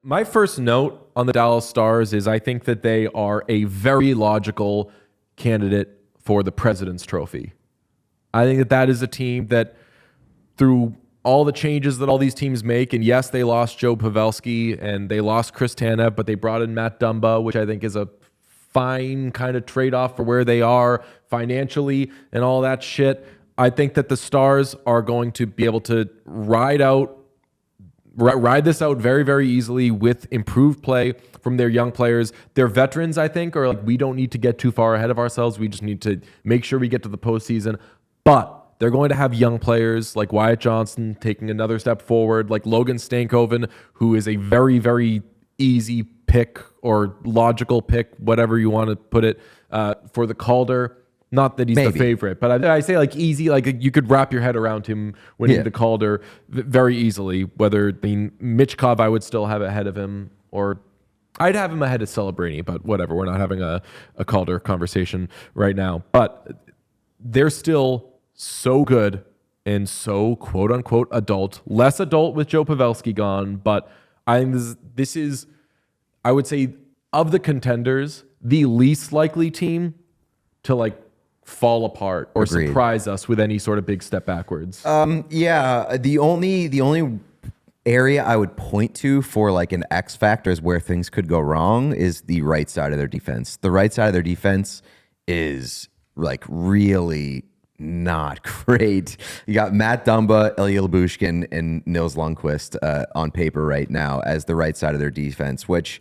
My first note on the Dallas Stars is I think that they are a very logical candidate for the President's Trophy. I think that that is a team that, through all the changes that all these teams make, and yes, they lost Joe Pavelski and they lost Chris Tanev, but they brought in Matt Dumba, which I think is a fine kind of trade-off for where they are financially and all that shit. I think that the Stars are going to be able to ride this out very, very easily with improved play from their young players. Their veterans, I think, are like, we don't need to get too far ahead of ourselves. We just need to make sure we get to the postseason. But they're going to have young players like Wyatt Johnston taking another step forward, like Logan Stankoven, who is a very, very easy pick or logical pick, whatever you want to put it, for the Calder. Not that he's the favorite, but I say like easy, like you could wrap your head around him winning the Calder very easily. Whether Michkov, I would still have ahead of him, or I'd have him ahead of Celebrini, but whatever. We're not having a Calder conversation right now. But they're still so good and so quote unquote adult, less adult with Joe Pavelski gone. But I think this is, I would say, of the contenders, the least likely team to like fall apart or surprise us with any sort of big step backwards. The only area I would point to for like an X factor is where things could go wrong is the right side of their defense. The right side of their defense is like really not great. You got Matt Dumba, Ilya Lyubushkin, and Nils Lundqvist on paper right now as the right side of their defense, which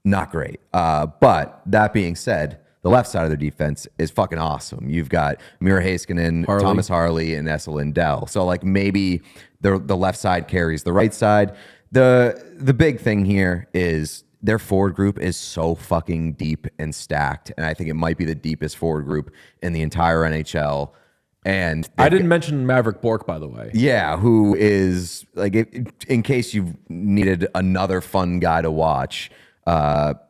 not great. But that being said, the left side of their defense is fucking awesome. You've got Mira Heiskanen, Thomas Harley, and Esa Lindell. So like maybe the left side carries the right side. The big thing here is their forward group is so fucking deep and stacked, and I think it might be the deepest forward group in the entire NHL. And I didn't mention Maverick Bourque, by the way. Yeah, who is like, in case you've needed another fun guy to watch,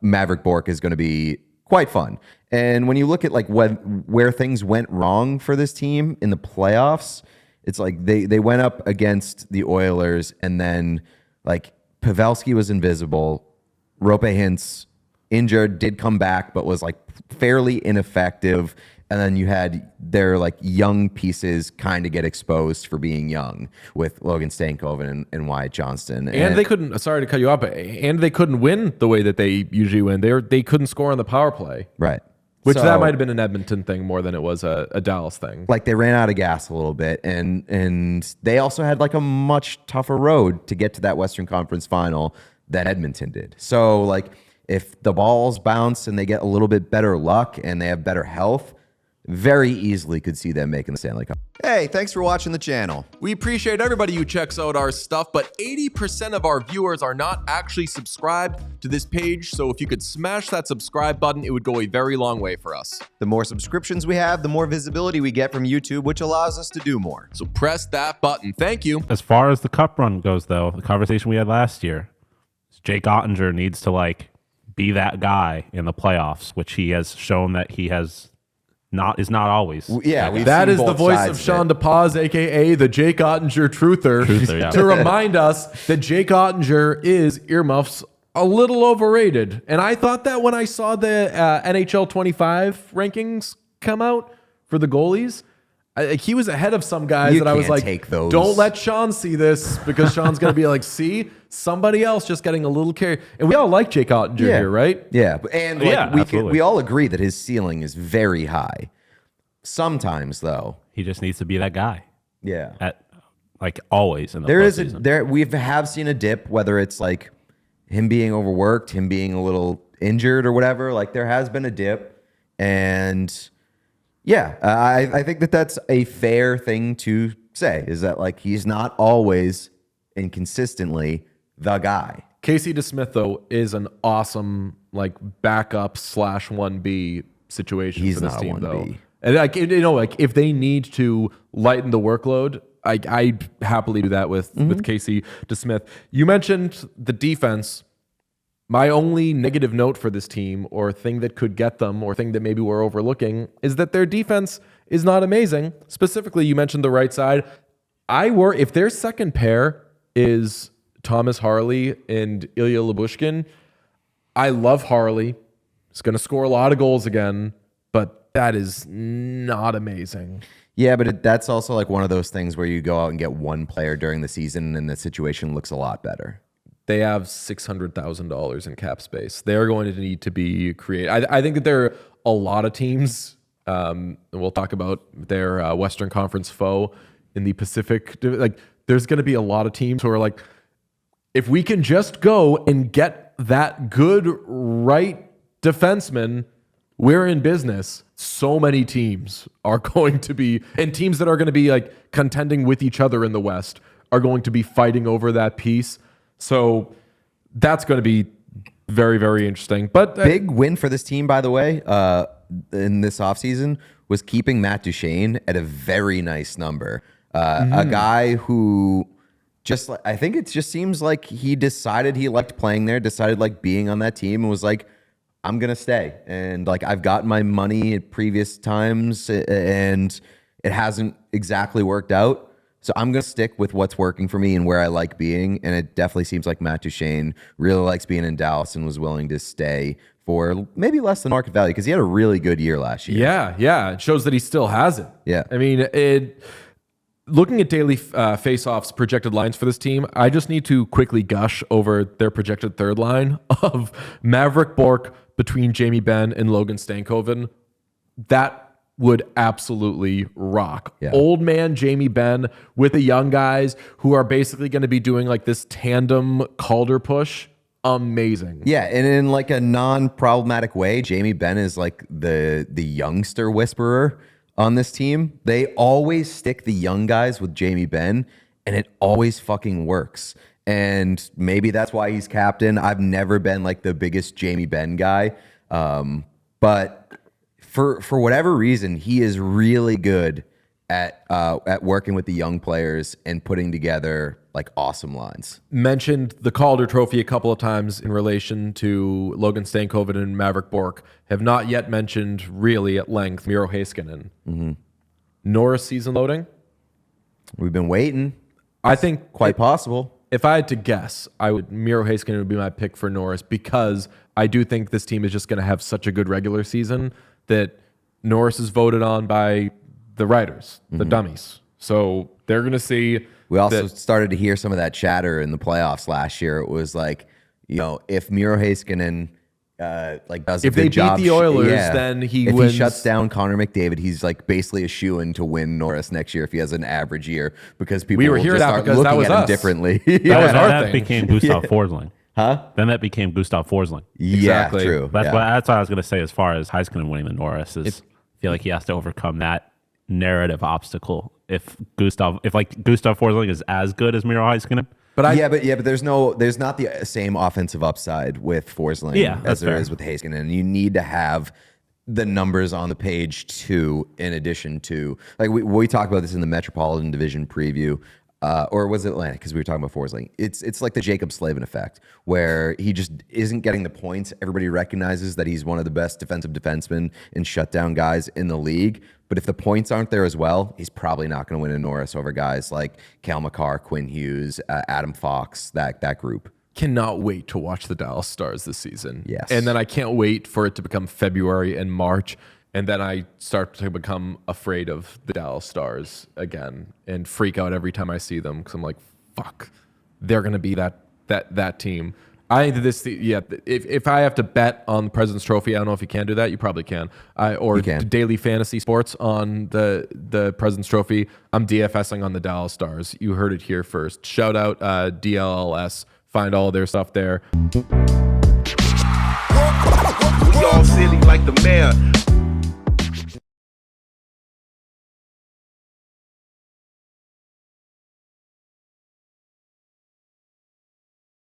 Maverick Bourque is going to be quite fun. And when you look at like where things went wrong for this team in the playoffs, it's like they went up against the Oilers, and then like Pavelski was invisible. Roope Hintz injured, did come back, but was like fairly ineffective. And then you had their like young pieces kind of get exposed for being young with Logan Stankoven and Wyatt Johnston. And they couldn't, sorry to cut you off, and they couldn't win the way that they usually win. They couldn't score on the power play. Right. Which that might have been an Edmonton thing more than it was a Dallas thing. Like they ran out of gas a little bit, and they also had like a much tougher road to get to that Western Conference final than Edmonton did. So like if the balls bounce and they get a little bit better luck and they have better health, very easily could see them making the Stanley Cup. Hey, thanks for watching the channel. We appreciate everybody who checks out our stuff, but 80% of our viewers are not actually subscribed to this page, so if you could smash that subscribe button, it would go a very long way for us. The more subscriptions we have, the more visibility we get from YouTube, which allows us to do more. So press that button. Thank you. As far as the cup run goes, though, the conversation we had last year, Jake Ottinger needs to like be that guy in the playoffs, which he has shown that he has is not always. Yeah, that is the voice of Sean DePaz, aka the Jake Ottinger truther, yeah. to remind us that Jake Ottinger is earmuffs a little overrated. And I thought that when I saw the NHL 25 rankings come out for the goalies, he was ahead of some guys that I was like, don't let Sean see this, because Sean's going to be like, see, somebody else just getting a little carried. And we all like Jake Ottinger here, right? Yeah. And like, we all agree that his ceiling is very high. Sometimes, though, he just needs to be that guy. Yeah. At like always in the postseason. We have seen a dip, whether it's like him being overworked, him being a little injured or whatever. Like there has been a dip, and yeah, I think that that's a fair thing to say, is that like he's not always and consistently the guy. Casey DeSmith, though, is an awesome like backup / 1B situation He's for this not team, 1B. though. And like, you know, like if they need to lighten the workload, I'd happily do that with Casey DeSmith. You mentioned the defense. My only negative note for this team, or thing that could get them, or thing that maybe we're overlooking, is that their defense is not amazing. Specifically, you mentioned the right side. If their second pair is Thomas Harley and Ilya Lyubushkin. I love Harley. He's going to score a lot of goals again, but that is not amazing. Yeah, but that's also like one of those things where you go out and get one player during the season and the situation looks a lot better. They have $600,000 in cap space. They're going to need to be creative. I think that there are a lot of teams, and we'll talk about their Western Conference foe in the Pacific. Like, there's going to be a lot of teams who are like, if we can just go and get that good right defenseman, we're in business. So many teams are going to be, and teams that are going to be like contending with each other in the West are going to be fighting over that piece. So that's going to be very, very interesting. But big win for this team, by the way, in this offseason was keeping Matt Duchene at a very nice number. A guy who just, I think it just seems like he decided he liked playing there, decided like being on that team, and was like, I'm going to stay. And like, I've gotten my money at previous times and it hasn't exactly worked out. So I'm going to stick with what's working for me and where I like being. And it definitely seems like Matt Duchene really likes being in Dallas and was willing to stay for maybe less than market value because he had a really good year last year. Yeah. It shows that he still has it. Yeah. I mean, looking at daily face-offs projected lines for this team, I just need to quickly gush over their projected third line of Maverick Bourque between Jamie Benn and Logan Stankoven. That would absolutely rock. Yeah. Old man Jamie Benn with the young guys who are basically going to be doing like this tandem Calder push. Amazing. Yeah, and in like a non-problematic way, Jamie Benn is like the youngster whisperer on this team. They always stick the young guys with Jamie Benn, and it always fucking works. And maybe that's why he's captain. I've never been like the biggest Jamie Benn guy, but for whatever reason, he is really good at working with the young players and putting together like awesome lines. Mentioned the Calder Trophy a couple of times in relation to Logan Stankoven and Maverick Bourque. Have not yet mentioned really at length Miro Heiskanen. Norris season loading. We've been waiting. I think Quite possible. if I had to guess, Miro Heiskanen would be my pick for Norris because I do think this team is just going to have such a good regular season that Norris is voted on by the writers, the dummies. So they're going to see. We also started to hear some of that chatter in the playoffs last year. It was like, you know, if Miro Heiskanen does if a they good job, beat the Oilers, then if wins. he shuts down Connor McDavid, he's like basically a shoo-in to win Norris next year if he has an average year because people We were will hearing just that start because looking that was at him us. differently. That was our that thing. became Gustav Forsling. Huh? Then that became Gustav Forsling. Exactly. Yeah, true. That's Yeah. what I was going to say as far as Heiskanen winning the Norris is. I feel like he has to overcome that narrative obstacle. If Gustav Forsling is as good as Miro Heiskanen, But but there's not the same offensive upside with Forsling Yeah, as that's there fair. is with Heiskanen. You need to have the numbers on the page too, in addition to like we talked about this in the Metropolitan Division preview. Or was it Atlantic? Because we were talking about Forsling. It's like the Jacob Slavin effect, where he just isn't getting the points. Everybody recognizes that he's one of the best defensive defensemen and shutdown guys in the league. But if the points aren't there as well, he's probably not going to win a Norris over guys like Cale Makar, Quinn Hughes, Adam Fox, that group. cannot wait to watch the Dallas Stars this season. Yes. And then I can't wait for it to become February and March. And then I start to become afraid of the Dallas Stars again and freak out every time I see them because I'm like, fuck, they're going to be that team. I think if I have to bet on the President's Trophy, I don't know if you can do that. You probably can. Or can. daily fantasy sports on the President's Trophy. I'm DFSing on the Dallas Stars. You heard it here first. Shout out DLLS. Find all their stuff there. We all silly like the mayor.